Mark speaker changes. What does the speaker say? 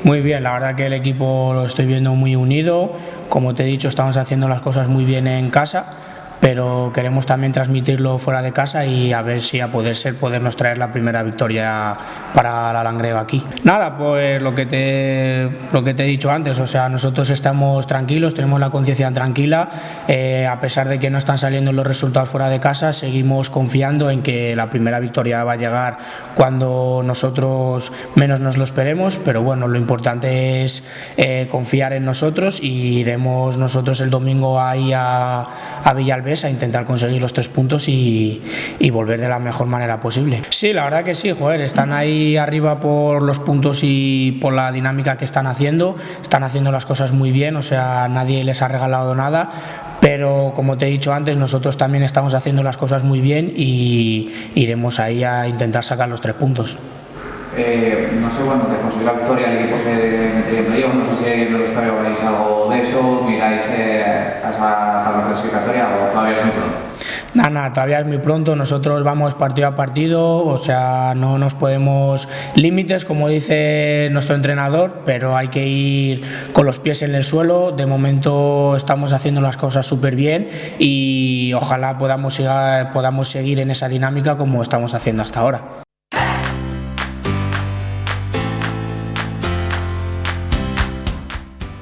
Speaker 1: Muy bien, la verdad que el equipo lo estoy viendo muy unido. Como te he dicho, estamos haciendo las cosas muy bien en casa, pero queremos también transmitirlo fuera de casa y a ver si a poder ser podernos traer la primera victoria para la Langreo aquí. Nada, pues lo que te he dicho antes, o sea, nosotros estamos tranquilos, tenemos la conciencia tranquila, a pesar de que no están saliendo los resultados fuera de casa, seguimos confiando en que la primera victoria va a llegar cuando nosotros menos nos lo esperemos, pero bueno, lo importante es confiar en nosotros y iremos nosotros el domingo ahí a Villalbés a intentar conseguir los 3 puntos y volver de la mejor manera posible. Sí, la verdad que sí, joder, están ahí arriba por los puntos y por la dinámica que están haciendo las cosas muy bien, o sea, nadie les ha regalado nada, pero como te he dicho antes, nosotros también estamos haciendo las cosas muy bien y iremos ahí a intentar sacar los 3 puntos.
Speaker 2: No sé, bueno, de conseguir la victoria el equipo se metería en playoff, no sé si en el vestuario habláis algo de eso, miráis a esa tabla clasificatoria o todavía es muy pronto.
Speaker 1: Nada, todavía es muy pronto, nosotros vamos partido a partido, o sea, no nos podemos límites, como dice nuestro entrenador, pero hay que ir con los pies en el suelo. De momento estamos haciendo las cosas súper bien y ojalá podamos seguir en esa dinámica como estamos haciendo hasta ahora.